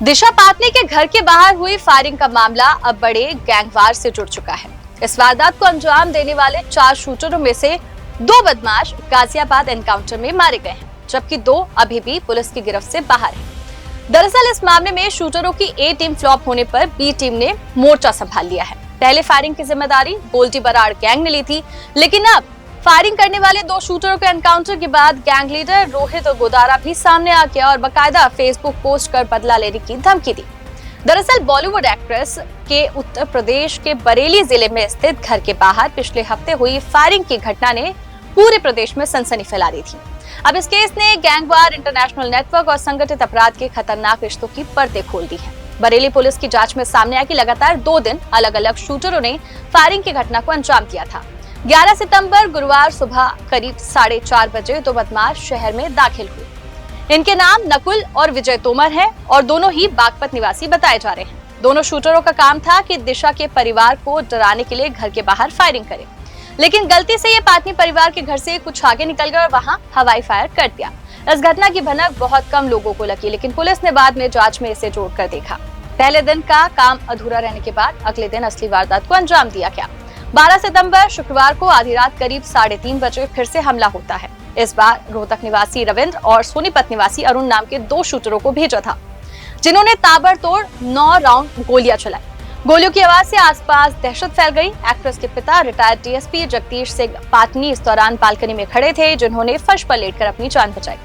दिशा पाटनी के घर के बाहर हुई फायरिंग का मामला अब बड़े गैंगवार से जुड़ चुका है। इस वारदात को अंजाम देने वाले 4 शूटरों में से 2 बदमाश गाजियाबाद एनकाउंटर में मारे गए हैं, जबकि 2 अभी भी पुलिस की गिरफ्त से बाहर हैं। दरअसल इस मामले में शूटरों की ए टीम फ्लॉप होने पर बी टीम ने मोर्चा संभाल लिया है। पहले फायरिंग की जिम्मेदारी गोल्डी बराड़ गैंग ने ली थी, लेकिन अब फायरिंग करने वाले 2 शूटरों के एनकाउंटर के बाद गैंग लीडर रोहित गोदारा भी सामने आ गया और बाकायदा फेसबुक पोस्ट कर बदला लेने की धमकी दी। दरअसल बॉलीवुड एक्ट्रेस के उत्तर प्रदेश के बरेली जिले में स्थित घर के बाहर पिछले हफ्ते हुई फायरिंग की घटना ने पूरे प्रदेश में सनसनी फैला दी थी। अब इस केस ने गैंगवार, इंटरनेशनल नेटवर्क और संगठित अपराध के खतरनाक रिश्तों की परतें खोल दी हैं। बरेली पुलिस की जांच में सामने आया कि लगातार 2 दिन अलग अलग शूटरों ने फायरिंग की घटना को अंजाम दिया था। 11 सितंबर गुरुवार सुबह करीब 4:30 बजे 2 बदमाश शहर में दाखिल हुए। इनके नाम नकुल और विजय तोमर हैं और दोनों ही बागपत निवासी बताए जा रहे हैं। दोनों शूटरों का काम था कि दिशा के परिवार को डराने के लिए घर के बाहर फायरिंग करें, लेकिन गलती से ये पाटनी परिवार के घर से कुछ आगे निकल गए और वहां हवाई फायर कर दिया। इस घटना की भनक बहुत कम लोगों को लगी, लेकिन पुलिस ने बाद में जांच में इसे जोड़कर देखा। पहले दिन का काम अधूरा रहने के बाद अगले दिन असली वारदात को अंजाम दिया गया। 12 सितंबर शुक्रवार को आधी रात करीब 3:30 बजे फिर से हमला होता है। इस बार रोहतक निवासी रविंद्र और सोनीपत निवासी अरुण नाम के 2 शूटरों को भेजा था, जिन्होंने ताबड़तोड़ 9 राउंड गोलियां चलाई। गोलियों की आवाज से आसपास दहशत फैल गई। एक्ट्रेस के पिता रिटायर्ड डीएसपी जगदीश सिंह पाटनी इस दौरान बालकनी में खड़े थे, जिन्होंने फर्श पर लेटकर अपनी जान बचाई।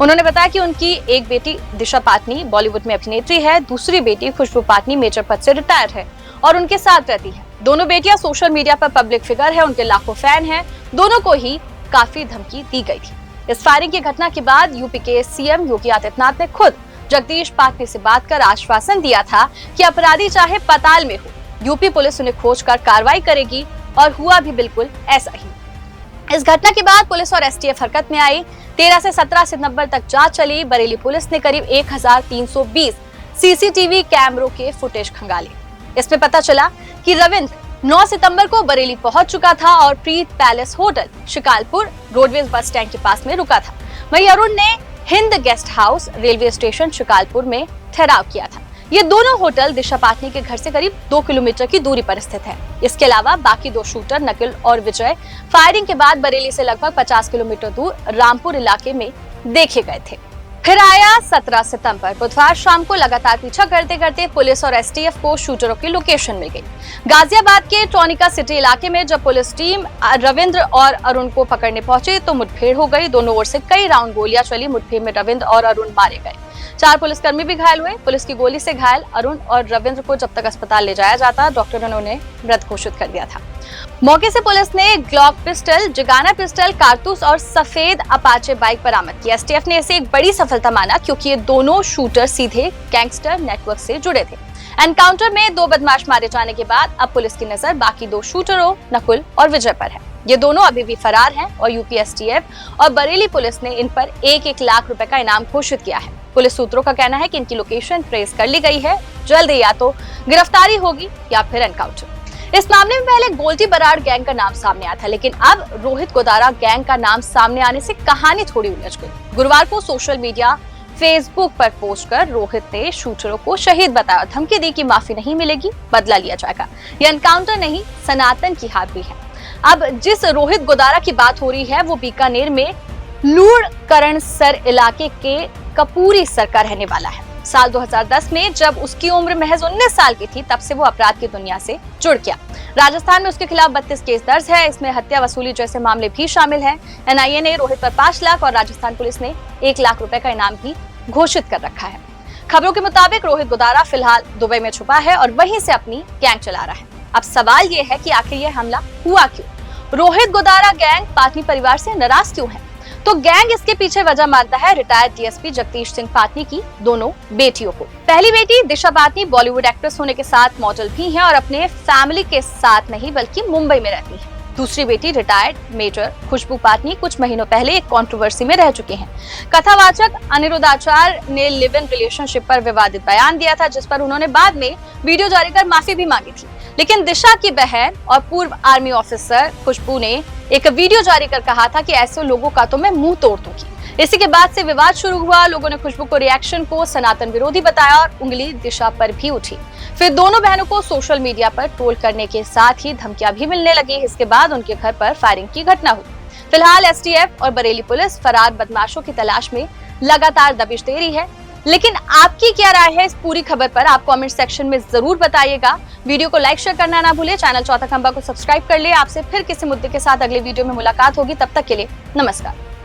उन्होंने बताया कि उनकी एक बेटी दिशा पाटनी बॉलीवुड में अभिनेत्री है, दूसरी बेटी खुशबू पाटनी मेजर पद से रिटायर है और उनके साथ रहती है। दोनों बेटियां सोशल मीडिया पर पब्लिक फिगर है, उनके लाखों फैन हैं। दोनों को ही काफी धमकी दी गई थी। इस फायरिंग की घटना के बाद यूपी के सीएम योगी आदित्यनाथ ने खुद जगदीश पाटनी से बात कर आश्वासन दिया था कि अपराधी चाहे पाताल में हो, यूपी पुलिस उन्हें खोजकर कार्रवाई करेगी, और हुआ भी बिल्कुल ऐसा ही। इस घटना के बाद पुलिस और एसटीएफ हरकत में आई। 13 से 17 सितंबर तक जांच चली। बरेली पुलिस ने करीब 1320 सीसीटीवी कैमरों के फुटेज खंगाले। इसमें पता चला कि रविंद्र 9 सितंबर को बरेली पहुंच चुका था और Preet palace hotel Shikalpur roadways bus stand के पास में रुका था। वहीं अरुण ने Hind guest house railway station Shikalpur में ठहराव किया था। ये दोनों होटल दिशा पाटनी के घर से करीब 2 किलोमीटर की दूरी पर स्थित है। इसके अलावा बाकी 2 शूटर नकुल और विजय फायरिंग के बाद बरेली से लगभग 50 किलोमीटर दूर रामपुर इलाके में देखे गए थे। फिर आया 17 सितंबर। बुधवार शाम को लगातार पीछा करते करते पुलिस और एसटीएफ को शूटरों की लोकेशन मिल गई। गाजियाबाद के टॉनिका सिटी इलाके में जब पुलिस टीम रविंद्र और अरुण को पकड़ने पहुंचे तो मुठभेड़ हो गई। दोनों ओर से कई राउंड गोलियां चली। मुठभेड़ में रविंद्र और अरुण मारे गए। 4 पुलिसकर्मी भी घायल हुए। पुलिस की गोली से घायल अरुण और रविंद्र को जब तक अस्पताल ले जाया जाता, डॉक्टरों ने उन्हें मृत घोषित कर दिया था। मौके से पुलिस ने ग्लॉक पिस्टल, जिगाना पिस्टल, कारतूस और सफेद अपाचे बाइक बरामद की। एसटीएफ ने इसे एक बड़ी सफलता माना, क्योंकि ये दोनों शूटर सीधे गैंगस्टर नेटवर्क से जुड़े थे। एनकाउंटर में 2 बदमाश मारे जाने के बाद अब पुलिस की नजर बाकी 2 शूटरों नकुल और विजय पर है। ये दोनों अभी भी फरार हैं और यूपी एसटीएफ और बरेली पुलिस ने इन पर 1-1 लाख रुपए का इनाम घोषित किया है। पुलिस सूत्रों का कहना है कि इनकी लोकेशन ट्रेस कर ली गई है। जल्द ही या तो गिरफ्तारी होगी या फिर एनकाउंटर। इस मामले में पहले गोल्डी बराड़ गैंग का नाम सामने आया था, लेकिन अब रोहित गोदारा गैंग का नाम सामने आने से कहानी थोड़ी उलझ गई। गुरुवार को सोशल मीडिया फेसबुक पर पोस्ट कर रोहित ने शूटरों को शहीद बताया, धमकी दी कि माफी नहीं मिलेगी, बदला लिया जाएगा। यह एनकाउंटर नहीं, सनातन की हार भी है। अब जिस रोहित गोदारा की बात हो रही है वो बीकानेर में लूणकरणसर इलाके के कपूरीसर का रहने वाला है। साल 2010 में जब उसकी उम्र महज 19 साल की थी, तब से वो अपराध की दुनिया से जुड़ गया। राजस्थान में उसके खिलाफ 32 केस दर्ज है। इसमें हत्या, वसूली जैसे मामले भी शामिल हैं। एनआईए ने रोहित पर 5 लाख और राजस्थान पुलिस ने 1 लाख रुपए का इनाम भी घोषित कर रखा है। खबरों के मुताबिक रोहित गोदारा फिलहाल दुबई में छुपा है और वहीं से अपनी गैंग चला रहा है। अब सवाल ये है कि आखिर यह हमला हुआ क्यों? रोहित गोदारा गैंग पाटनी परिवार से नाराज क्यों है? तो गैंग इसके पीछे वजह मानता है रिटायर्ड डीएसपी जगदीश सिंह पाटनी की दोनों बेटियों को। पहली बेटी दिशा पाटनी बॉलीवुड एक्ट्रेस होने के साथ मॉडल भी है और अपने फैमिली के साथ नहीं बल्कि मुंबई में रहती है। दूसरी बेटी रिटायर्ड मेजर खुशबू पाटनी कुछ महीनों पहले एक कंट्रोवर्सी में रह चुके हैं। कथावाचक अनिरुद्धाचार्य ने लिव इन रिलेशनशिप पर विवादित बयान दिया था, जिस पर उन्होंने बाद में वीडियो जारी कर माफी भी मांगी थी। लेकिन दिशा की बहन और पूर्व आर्मी ऑफिसर खुशबू ने एक वीडियो जारी कर कहा था कि ऐसे लोगों का तो मैं मुंह तोड़ दूंगी। इसी के बाद से विवाद शुरू हुआ। लोगों ने खुशबू को रिएक्शन को सनातन विरोधी बताया और उंगली दिशा पर भी उठी। फिर दोनों बहनों को सोशल मीडिया पर ट्रोल करने के साथ ही धमकियां भी मिलने लगी। इसके बाद उनके घर पर फायरिंग की घटना हुई। फिलहाल एसटीएफ और बरेली पुलिस फरार बदमाशों की तलाश में लगातार दबिश दे रही है। लेकिन आपकी क्या राय है इस पूरी खबर पर, आप कमेंट सेक्शन में जरूर बताइएगा। वीडियो को लाइक शेयर करना ना भूले, चैनल चौथा खंबा को सब्सक्राइब कर ले। आपसे फिर किसी मुद्दे के साथ अगले वीडियो में मुलाकात होगी। तब तक के लिए नमस्कार।